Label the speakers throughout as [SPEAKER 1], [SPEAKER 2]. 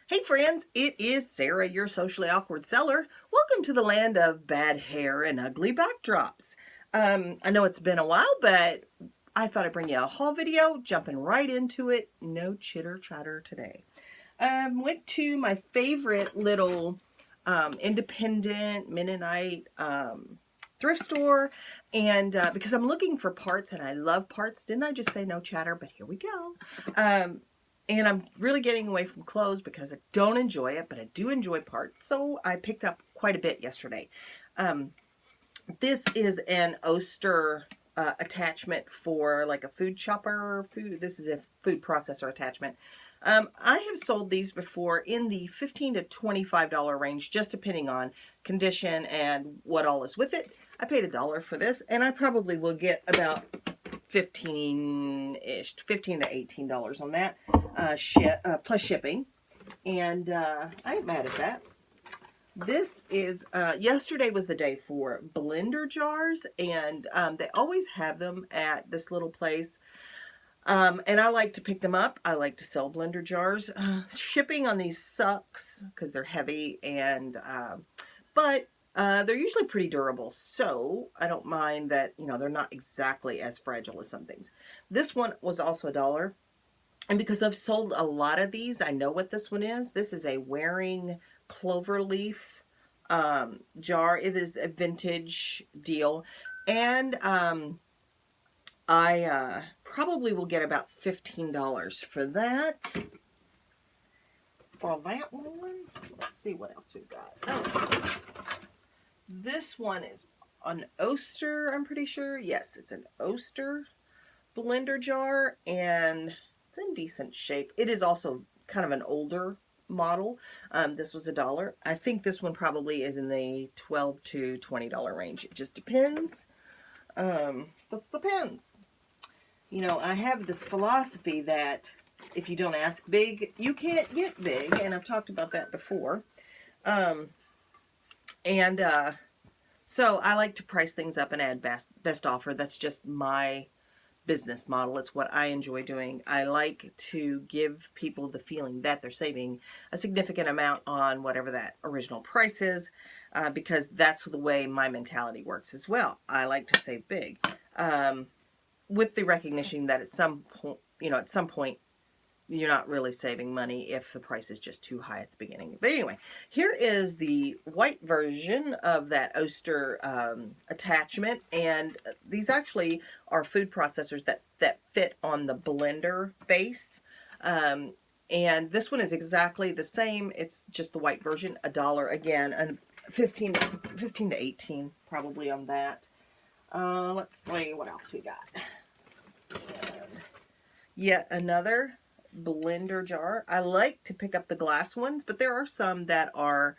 [SPEAKER 1] Hey friends, it is Sarah, your socially awkward seller. Welcome to the land of bad hair and ugly backdrops. I know it's been a while, but I thought I'd bring you a haul video, jumping right into it. No chitter chatter today. Went to my favorite little independent Mennonite thrift store, and because I'm looking for parts and I love parts. Didn't I just say no chatter? But here we go. And I'm really getting away from clothes because I don't enjoy it, but I do enjoy parts. So I picked up quite a bit yesterday. This is an Oster attachment for like a food chopper. This is a food processor attachment. I have sold these before in the $15 to $25 range, just depending on condition and what all is with it. I paid $1 for this, and I probably will get about 15-ish, $15 to $18 on that, plus shipping. And I ain't mad at that. This is, yesterday was the day for blender jars, and they always have them at this little place. And I like to pick them up. I like to sell blender jars. Shipping on these sucks because they're heavy, and but they're usually pretty durable, so I don't mind that, they're not exactly as fragile as some things. This one was also $1. And because I've sold a lot of these, I know what this one is. This is a wearing clover leaf jar. It is a vintage deal. And I probably will get about $15 for that. For that one, let's see what else we've got. Oh, this one is an Oster, I'm pretty sure. Yes, it's an Oster blender jar, and it's in decent shape. It is also kind of an older model. This was $1. I think this one probably is in the $12 to $20 range. It just depends. That depends. I have this philosophy that if you don't ask big, you can't get big, and I've talked about that before. So I like to price things up and add best offer. That's just my business model. It's what I enjoy doing. I like to give people the feeling that they're saving a significant amount on whatever that original price is, because that's the way my mentality works as well. I like to save big, with the recognition that at some point, you're not really saving money if the price is just too high at the beginning. But anyway, here is the white version of that Oster attachment, and these actually are food processors that fit on the blender base. And this one is exactly the same. It's just the white version, $1 again, and 15 to 18 probably on that. Let's see what else we got. Yet another blender jar. I like to pick up the glass ones, but there are some that are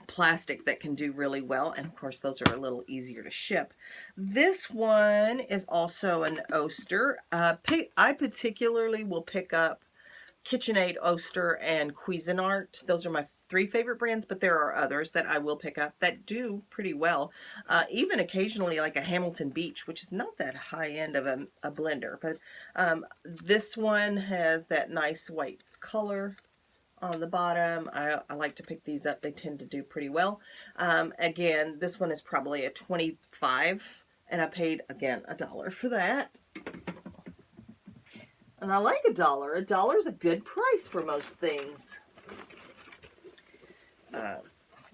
[SPEAKER 1] plastic that can do really well, and of course those are a little easier to ship. This one is also an Oster. I particularly will pick up KitchenAid, Oster, and Cuisinart. Those are my 3 favorite brands, but there are others that I will pick up that do pretty well. Even occasionally like a Hamilton Beach, which is not that high end of a blender, but this one has that nice white color on the bottom. I like to pick these up. They tend to do pretty well. Again, this one is probably a 25, and I paid, again, $1 for that. And I like $1. $1 is a good price for most things. Let's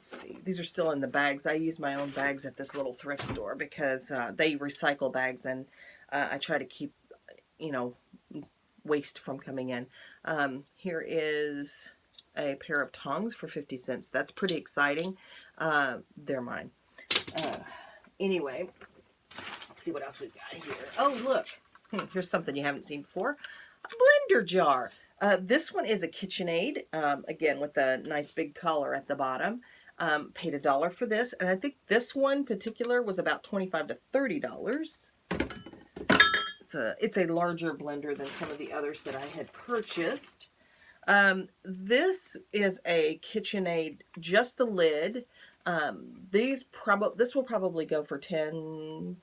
[SPEAKER 1] see. These are still in the bags. I use my own bags at this little thrift store because they recycle bags, and I try to keep, waste from coming in. Here is a pair of tongs for 50 cents. That's pretty exciting. They're mine. Anyway, let's see what else we've got here. Oh, look. Here's something you haven't seen before. A blender jar. This one is a KitchenAid, again, with a nice big collar at the bottom. Paid $1 for this, and I think this one in particular was about $25 to $30. It's a larger blender than some of the others that I had purchased. This is a KitchenAid, just the lid. This will probably go for $10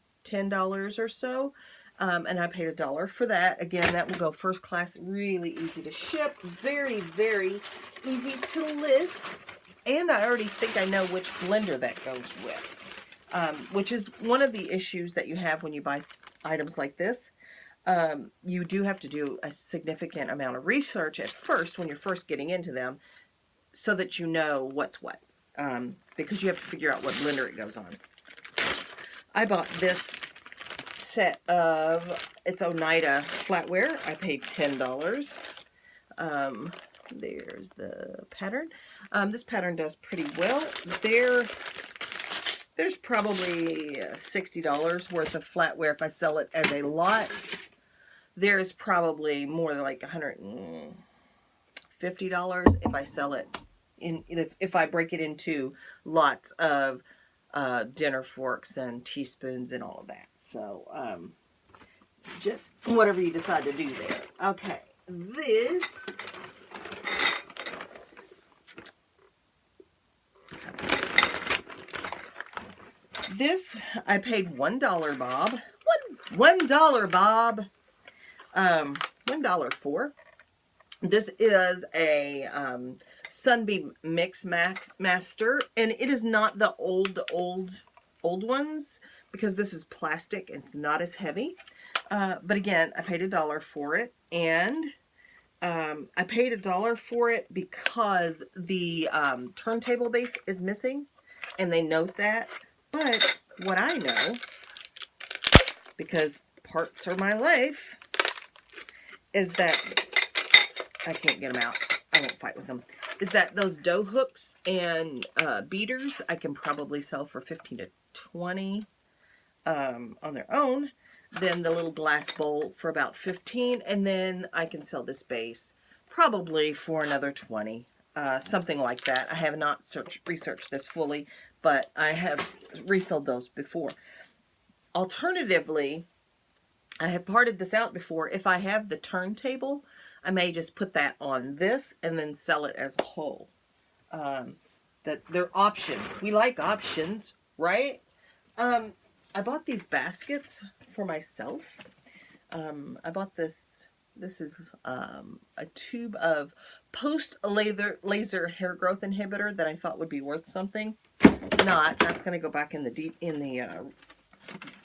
[SPEAKER 1] or so. And I paid $1 for that. Again, that will go first class, really easy to ship, very, very easy to list. And I already think I know which blender that goes with, which is one of the issues that you have when you buy items like this. You do have to do a significant amount of research at first when you're first getting into them so that you know what's what, because you have to figure out what blender it goes on. I bought this set of, it's Oneida flatware. I paid $10. There's the pattern. This pattern does pretty well. There's probably $60 worth of flatware if I sell it as a lot. There's probably more than like $150 if I sell it if I break it into lots of dinner forks and teaspoons and all of that. So just whatever you decide to do there. Okay, this I paid $1, Bob. $1, Bob. $1 for. This is a Sunbeam Mix Master, and it is not the old ones, because this is plastic and it's not as heavy. But again, I paid $1 for it, and I paid $1 for it because the turntable base is missing, and they note that. But what I know, because parts are my life, is that I can't get them out. I won't fight with them. Is that those dough hooks and beaters I can probably sell for 15 to 20 on their own. Then the little glass bowl for about 15, and then I can sell this base probably for another 20, something like that. I have not researched this fully, but I have resold those before. Alternatively, I have parted this out before. If I have the turntable, I may just put that on this and then sell it as a whole. That they're options. We like options, right? I bought these baskets for myself. I bought this. This is a tube of post-laser hair growth inhibitor that I thought would be worth something. Not. That's going to go back in the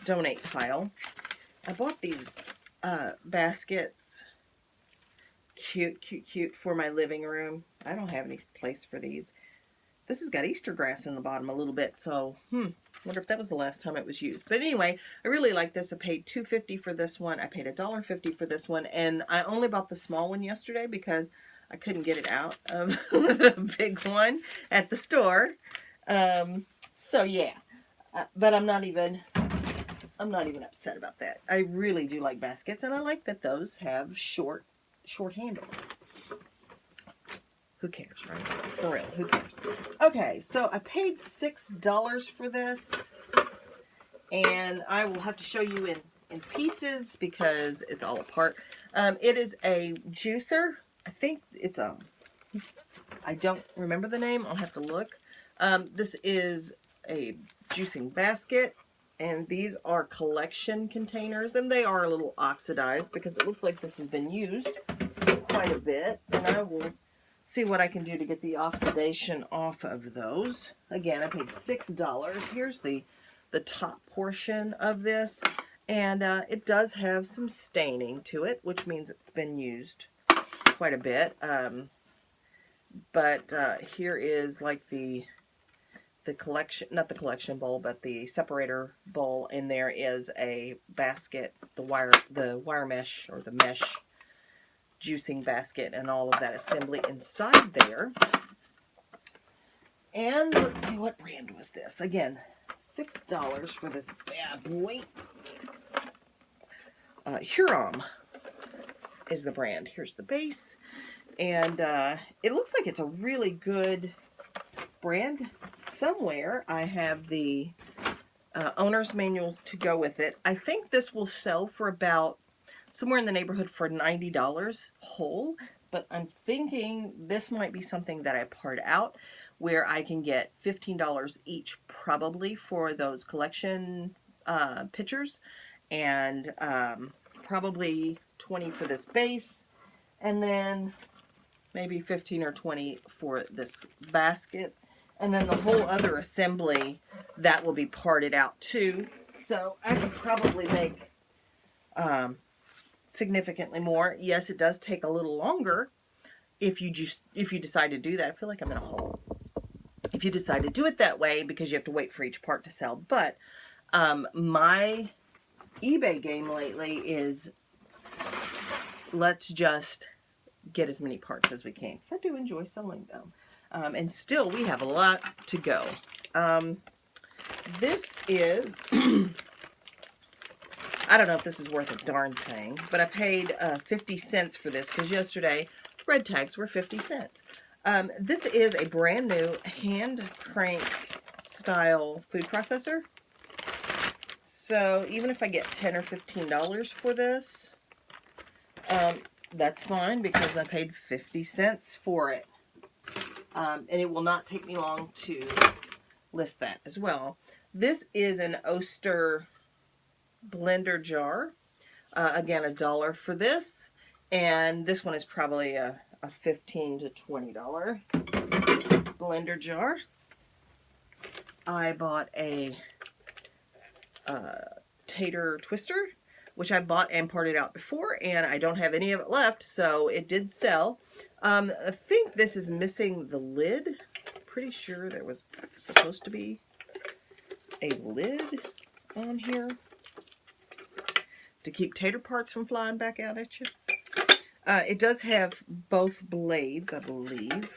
[SPEAKER 1] donate pile. I bought these baskets. Cute for my living room. I don't have any place for these. This has got Easter grass in the bottom a little bit, so wonder if that was the last time it was used. But anyway, I really like this. I paid $2.50 for this one. I paid $1.50 for this one, and I only bought the small one yesterday because I couldn't get it out of the big one at the store. So yeah, but I'm not even upset about that. I really do like baskets, and I like that those have short handles. Who cares, right? For real, who cares? Okay, so I paid $6 for this, and I will have to show you in pieces because it's all apart. It is a juicer. I think it's I don't remember the name. I'll have to look. This is a juicing basket, and these are collection containers, and they are a little oxidized because it looks like this has been used quite a bit, and I will see what I can do to get the oxidation off of those. Again, I paid $6. Here's the top portion of this, and it does have some staining to it, which means it's been used quite a bit. But here is like the collection, not the collection bowl, but the separator bowl, and there is a basket, the wire mesh or the mesh juicing basket, and all of that assembly inside there. And let's see, what brand was this? Again, $6 for this bad boy. Huron is the brand. Here's the base, and it looks like it's a really good brand. Somewhere I have the owner's manuals to go with it. I think this will sell for about somewhere in the neighborhood for $90 whole, but I'm thinking this might be something that I part out where I can get $15 each probably for those collection pitchers, and probably 20 for this base, and then maybe 15 or 20 for this basket, and then the whole other assembly that will be parted out too. So I could probably make significantly more. Yes, it does take a little longer if you decide to do that. I feel like I'm in a hole. If you decide to do it that way, because you have to wait for each part to sell. But my eBay game lately is, let's just get as many parts as we can. So I do enjoy selling them. And still, we have a lot to go. This is, I don't know if this is worth a darn thing, but I paid 50 cents for this because yesterday red tags were 50 cents. This is a brand new hand crank style food processor. So even if I get $10 or $15 for this, that's fine because I paid 50 cents for it. And it will not take me long to list that as well. This is an Oster blender jar. Again, $1 for this. And this one is probably a $15 to $20 blender jar. I bought a tater twister, which I bought and parted out before, and I don't have any of it left, so it did sell. I think this is missing the lid. Pretty sure there was supposed to be a lid on here to keep tater parts from flying back out at you. It does have both blades, I believe.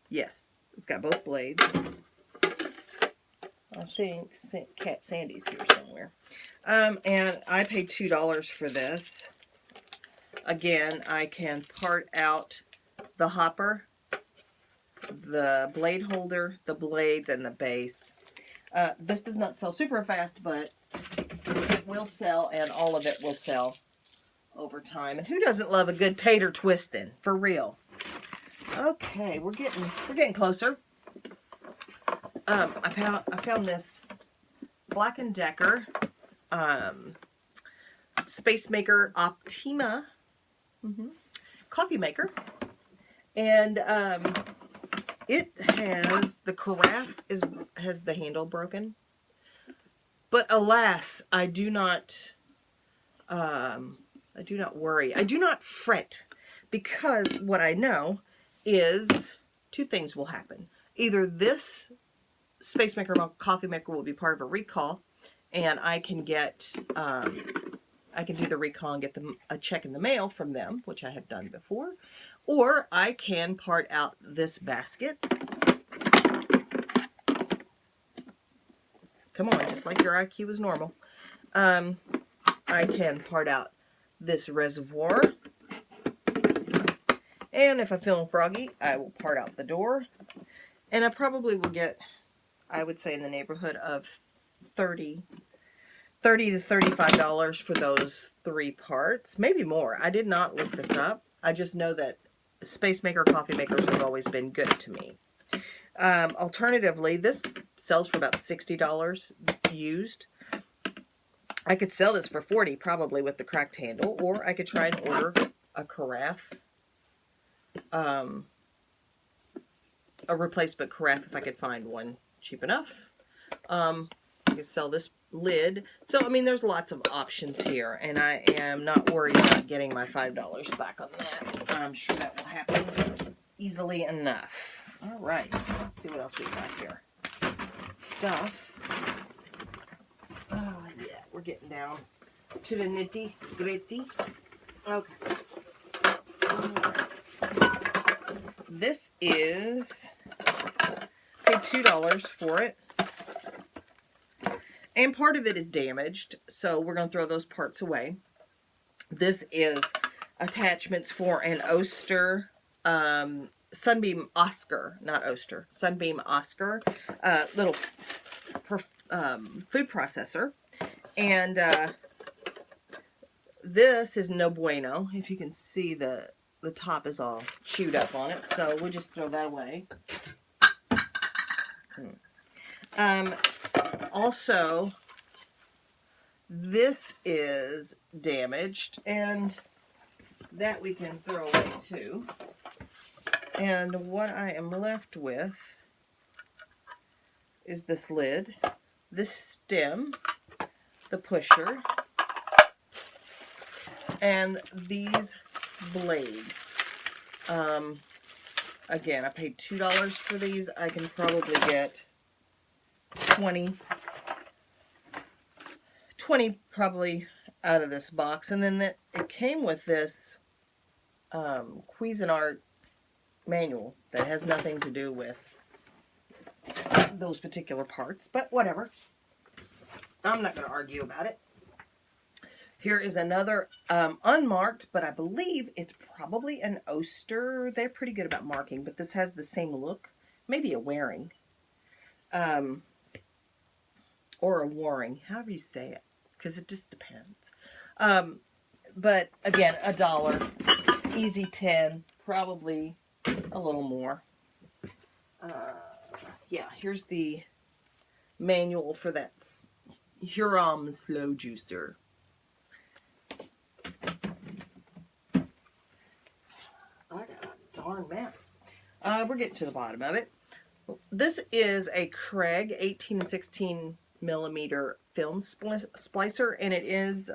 [SPEAKER 1] Yes, it's got both blades. I think Cat Sandy's here somewhere. And I paid $2 for this. Again, I can part out the hopper, the blade holder, the blades, and the base. This does not sell super fast, but it will sell, and all of it will sell over time. And who doesn't love a good tater twisting? For real. Okay, we're getting closer. I found this Black & Decker Space Maker Optima coffee maker, and it has the carafe has the handle broken, but alas, I do not worry. I do not fret, because what I know is two things will happen. Either this Space Maker coffee maker will be part of a recall, and I can get I can do the recall and get them a check in the mail from them, which I have done before, or I can part out this basket. Come on, just like your IQ is normal. I can part out this reservoir, and if I'm feeling froggy, I will part out the door, and I probably will get, I would say, in the neighborhood of $30 to $35 for those 3 parts, maybe more. I did not look this up. I just know that Space Maker coffee makers have always been good to me. Alternatively, this sells for about $60 used. I could sell this for $40 probably with the cracked handle, or I could try and order a carafe, a replacement carafe if I could find one cheap enough. I could sell this lid. So, I mean, there's lots of options here, and I am not worried about getting my $5 back on that. I'm sure that will happen easily enough. All right, let's see what else we got here. Stuff. Oh, yeah, we're getting down to the nitty gritty. Okay. All right. This is, paid $2 for it. And part of it is damaged, so we're going to throw those parts away. This is attachments for an Oster Sunbeam Oscar, not Oster, Sunbeam Oscar, little food processor. And this is no bueno. If you can see, the top is all chewed up on it, so we'll just throw that away. Also, This is damaged, and that we can throw away too. And what I am left with is this lid, this stem, the pusher, and these blades. Again, I paid $2 for these. I can probably get 20 probably out of this box. And then it came with this Cuisinart manual that has nothing to do with those particular parts, but whatever. I'm not going to argue about it. Here is another unmarked, but I believe it's probably an Oster. They're pretty good about marking, but this has the same look. Maybe a wearing. Or a warring, however you say it, because it just depends. But again, $1. Easy 10, probably a little more. Yeah, here's the manual for that Huron slow juicer. I got a darn mess. We're getting to the bottom of it. This is a Craig 18 and 16 millimeter film splicer, and it is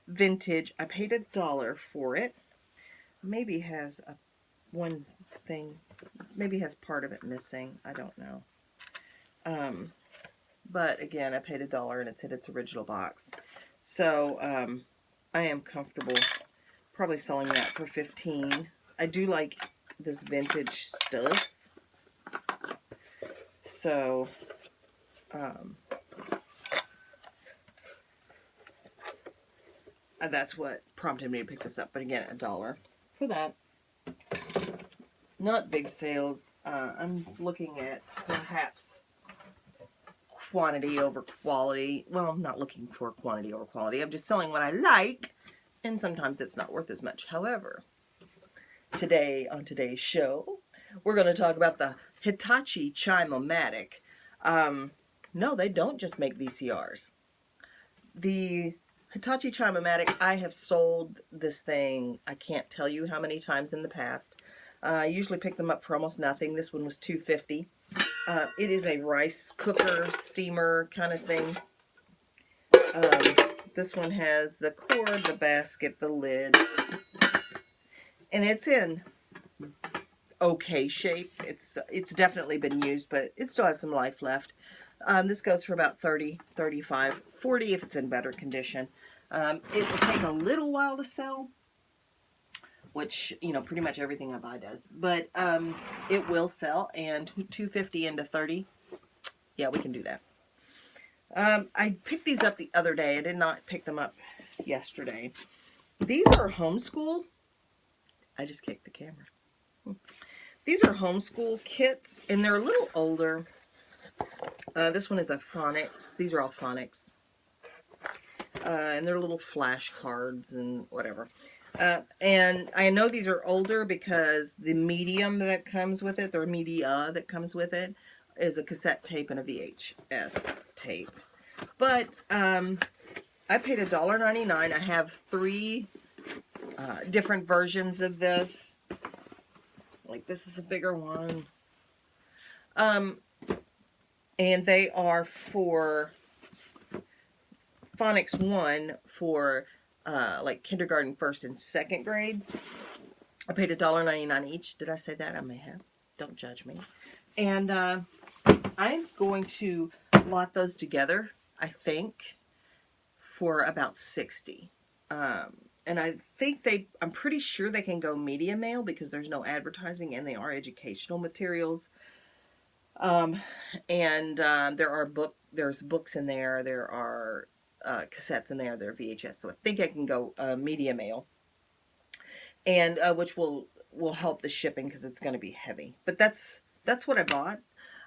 [SPEAKER 1] vintage. I paid $1 for it. Maybe has one thing, maybe has part of it missing. I don't know. But again, I paid $1 and it's in its original box. So I am comfortable probably selling that for $15. I do like this vintage stuff. So that's what prompted me to pick this up. But again, $1 for that. Not big sales. I'm looking at perhaps quantity over quality. Well, I'm not looking for quantity over quality. I'm just selling what I like, and sometimes it's not worth as much. However, today, on today's show, we're going to talk about the Hitachi Chime-O-Matic. No, they don't just make VCRs. The Hitachi Chime-O-Matic, I have sold this thing, I can't tell you how many times in the past. I usually pick them up for almost nothing. This one was $2.50. It is a rice cooker, steamer kind of thing. This one has the cord, the basket, the lid. And it's in okay shape. It's definitely been used, but it still has some life left. This goes for about $30, $35, $40 if it's in better condition. It will take a little while to sell, which, you know, pretty much everything I buy does. But it will sell, and $2.50 into $30, yeah, we can do that. I picked these up the other day. I did not pick them up yesterday. These are homeschool. I just kicked the camera. These are homeschool kits, and they're a little older. This one is a phonics. These are all phonics. And they're little flashcards and whatever. And I know these are older because the medium that comes with it, the media that comes with it, is a cassette tape and a VHS tape. But I paid $1.99. I have 3 different versions of this. Like, this is a bigger one. And they are for Phonics 1 for like kindergarten, 1st, and 2nd grade. I paid $1.99 each. Did I say that? I may have. Don't judge me. And I'm going to lot those together, I think, for about $60. And I think I'm pretty sure they can go media mail because there's no advertising and they are educational materials. There's books in there. There are cassettes in there. There are VHS. So I think I can go media mail, and which will help the shipping because it's going to be heavy. But that's what I bought.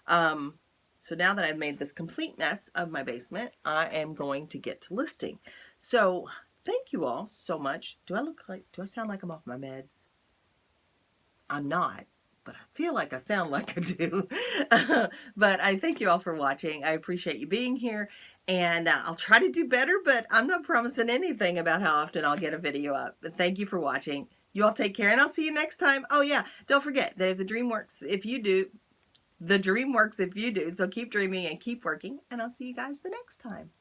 [SPEAKER 1] So now that I've made this complete mess of my basement, I am going to get to listing. So thank you all so much. Do I sound like I'm off my meds? I'm not. but I feel like I sound like I do. But I thank you all for watching. I appreciate you being here, and I'll try to do better, but I'm not promising anything about how often I'll get a video up. But thank you for watching. You all take care, and I'll see you next time. Oh yeah, don't forget that if the dream works, if you do, the dream works if you do. So keep dreaming and keep working, and I'll see you guys the next time.